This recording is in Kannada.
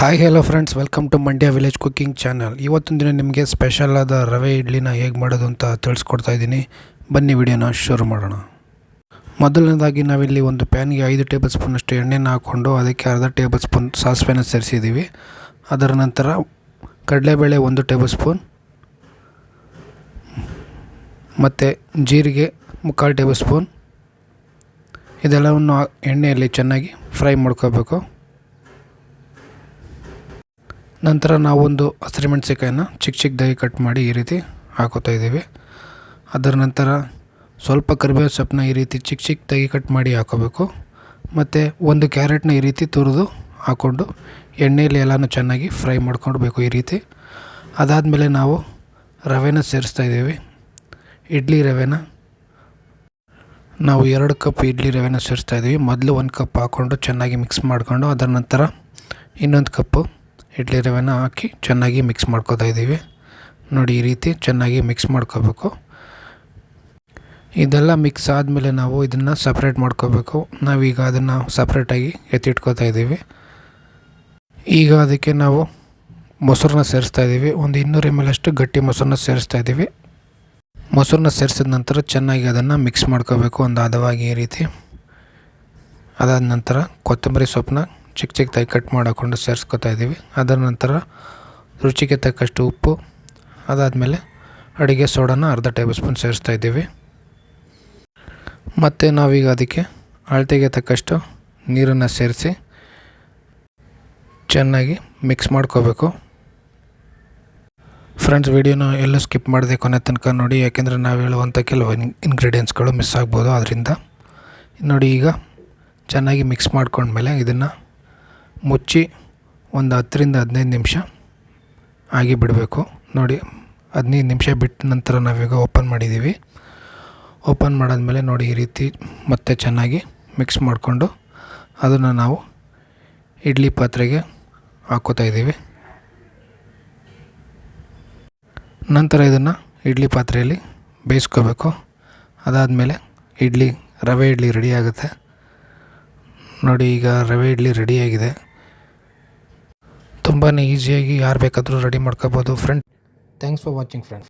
Hi hello friends, welcome to Mandya village cooking channel. ಇವತ್ತೊಂದು ದಿನ ನಿಮಗೆ ಸ್ಪೆಷಲ್ ಆದ ರವೆ ಇಡ್ಲಿನ ಹೇಗೆ ಮಾಡೋದು ಅಂತ ತಿಳಿಸ್ಕೊಡ್ತಾ ಇದ್ದೀನಿ. ಬನ್ನಿ ವಿಡಿಯೋನ ಶುರು ಮಾಡೋಣ. ಮೊದಲನೇದಾಗಿ ನಾವಿಲ್ಲಿ ಒಂದು ಪ್ಯಾನ್ಗೆ 5 ಟೇಬಲ್ ಸ್ಪೂನಷ್ಟು ಎಣ್ಣೆನ ಹಾಕ್ಕೊಂಡು ಅದಕ್ಕೆ ಅರ್ಧ ಟೇಬಲ್ ಸ್ಪೂನ್ ಸಾಸಿವೆನ ಸೇರಿಸಿದ್ದೀವಿ. ಅದರ ನಂತರ ಕಡಲೆಬೇಳೆ 1 ಟೇಬಲ್ ಸ್ಪೂನ್ ಮತ್ತು ಜೀರಿಗೆ 3/4 ಟೇಬಲ್ ಸ್ಪೂನ್ ಇದೆಲ್ಲವನ್ನು ಎಣ್ಣೆಯಲ್ಲಿ ಚೆನ್ನಾಗಿ ಫ್ರೈ ಮಾಡ್ಕೋಬೇಕು. ನಂತರ ನಾವೊಂದು ಹಸಿಮೆಣಸಿಕಾಯಿನ ಚಿಕ್ಕದಾಗಿ ಕಟ್ ಮಾಡಿ ಈ ರೀತಿ ಹಾಕೋತಾ ಇದ್ದೀವಿ. ಅದರ ನಂತರ ಸ್ವಲ್ಪ ಕರಿಬೇವು ಸೊಪ್ಪನ್ನ ಈ ರೀತಿ ಚಿಕ್ಕದಾಗಿ ಕಟ್ ಮಾಡಿ ಹಾಕೋಬೇಕು. ಮತ್ತು 1 ಕ್ಯಾರೆಟ್ನ ಈ ರೀತಿ ತುರಿದು ಹಾಕ್ಕೊಂಡು ಎಣ್ಣೆಯಲ್ಲಿ ಎಲ್ಲನೂ ಚೆನ್ನಾಗಿ ಫ್ರೈ ಮಾಡ್ಕೊಳ್ಬೇಕು ಈ ರೀತಿ. ಅದಾದಮೇಲೆ ನಾವು ರವೆನ ಸೇರಿಸ್ತಾ ಇದ್ದೀವಿ. ಇಡ್ಲಿ ರವೆನ ನಾವು 2 ಕಪ್ ಇಡ್ಲಿ ರವೆನ ಸೇರಿಸ್ತಾ ಇದ್ದೀವಿ. ಮೊದಲು 1 ಕಪ್ ಹಾಕ್ಕೊಂಡು ಚೆನ್ನಾಗಿ ಮಿಕ್ಸ್ ಮಾಡಿಕೊಂಡು ಅದರ ನಂತರ ಇನ್ನೊಂದು ಕಪ್ಪು ಇಡ್ಲಿ ರವೆನ ಹಾಕಿ ಚೆನ್ನಾಗಿ ಮಿಕ್ಸ್ ಮಾಡ್ಕೋತಾ ಇದ್ದೀವಿ. ನೋಡಿ, ಈ ರೀತಿ ಚೆನ್ನಾಗಿ ಮಿಕ್ಸ್ ಮಾಡ್ಕೋಬೇಕು. ಇದೆಲ್ಲ ಮಿಕ್ಸ್ ಆದಮೇಲೆ ನಾವು ಇದನ್ನು ಸಪ್ರೇಟ್ ಮಾಡ್ಕೋಬೇಕು. ನಾವೀಗ ಅದನ್ನು ಸಪ್ರೇಟಾಗಿ ಎತ್ತಿಟ್ಕೋತಾ ಇದ್ದೀವಿ. ಈಗ ಅದಕ್ಕೆ ನಾವು ಮೊಸರನ್ನ ಸೇರಿಸ್ತಾ ಇದ್ದೀವಿ. ಒಂದು 200 ml ಅಷ್ಟು ಗಟ್ಟಿ ಮೊಸರನ್ನ ಸೇರಿಸ್ತಾ ಇದ್ದೀವಿ. ಮೊಸರನ್ನ ಸೇರಿಸಿದ ನಂತರ ಚೆನ್ನಾಗಿ ಅದನ್ನು ಮಿಕ್ಸ್ ಮಾಡ್ಕೋಬೇಕು ಒಂದು ಹದವಾಗಿ ಈ ರೀತಿ. ಅದಾದ ನಂತರ ಕೊತ್ತಂಬರಿ ಸೊಪ್ಪನ್ನ ಚಿಕ್ಕದಾಗಿ ಕಟ್ ಮಾಡಿಕೊಂಡು ಸೇರಿಸ್ಕೊತಾ ಇದ್ದೀವಿ. ಅದರ ನಂತರ ರುಚಿಗೆ ತಕ್ಕಷ್ಟು ಉಪ್ಪು, ಅದಾದಮೇಲೆ ಅಡುಗೆ ಸೋಡಾನ ಅರ್ಧ ಟೇಬಲ್ ಸ್ಪೂನ್ ಸೇರಿಸ್ತಾ ಇದ್ದೀವಿ. ಮತ್ತು ನಾವೀಗ ಅದಕ್ಕೆ ಅಳತೆಗೆ ತಕ್ಕಷ್ಟು ನೀರನ್ನು ಸೇರಿಸಿ ಚೆನ್ನಾಗಿ ಮಿಕ್ಸ್ ಮಾಡ್ಕೋಬೇಕು. ಫ್ರೆಂಡ್ಸ್, ವಿಡಿಯೋನ ಎಲ್ಲೂ ಸ್ಕಿಪ್ ಮಾಡದೆ ಕೊನೆ ತನಕ ನೋಡಿ, ಯಾಕೆಂದರೆ ನಾವು ಹೇಳುವಂಥ ಕೆಲವು ಇಂಗ್ರೀಡಿಯೆಂಟ್ಸ್ಗಳು ಮಿಸ್ ಆಗ್ಬೋದು. ಅದರಿಂದ ನೋಡಿ, ಈಗ ಚೆನ್ನಾಗಿ ಮಿಕ್ಸ್ ಮಾಡ್ಕೊಂಡ್ಮೇಲೆ ಇದನ್ನು ಮುಚ್ಚಿ ಒಂದು 10 ರಿಂದ 15 ನಿಮಿಷ ಆಗಿ ಬಿಡಬೇಕು. ನೋಡಿ, 15 ನಿಮಿಷ ಬಿಟ್ಟ ನಂತರ ನಾವೀಗ ಓಪನ್ ಮಾಡಿದ್ದೀವಿ. ಓಪನ್ ಮಾಡಾದ್ಮೇಲೆ ನೋಡಿ, ಈ ರೀತಿ ಮತ್ತೆ ಚೆನ್ನಾಗಿ ಮಿಕ್ಸ್ ಮಾಡಿಕೊಂಡು ಅದನ್ನು ನಾವು ಇಡ್ಲಿ ಪಾತ್ರೆಗೆ ಹಾಕೋತಾ ಇದ್ದೀವಿ. ನಂತರ ಇದನ್ನು ಇಡ್ಲಿ ಪಾತ್ರೆಯಲ್ಲಿ ಬೇಯಿಸ್ಕೋಬೇಕು. ಅದಾದಮೇಲೆ ರವೆ ಇಡ್ಲಿ ರೆಡಿ ಆಗುತ್ತೆ. ನೋಡಿ, ಈಗ ರವೆ ಇಡ್ಲಿ ರೆಡಿಯಾಗಿದೆ. ತುಂಬಾ ಈಸಿಯಾಗಿ ಯಾರು ಬೇಕಾದರೂ ರೆಡಿ ಮಾಡ್ಕೋಬೋದು friend. Thanks for watching friend.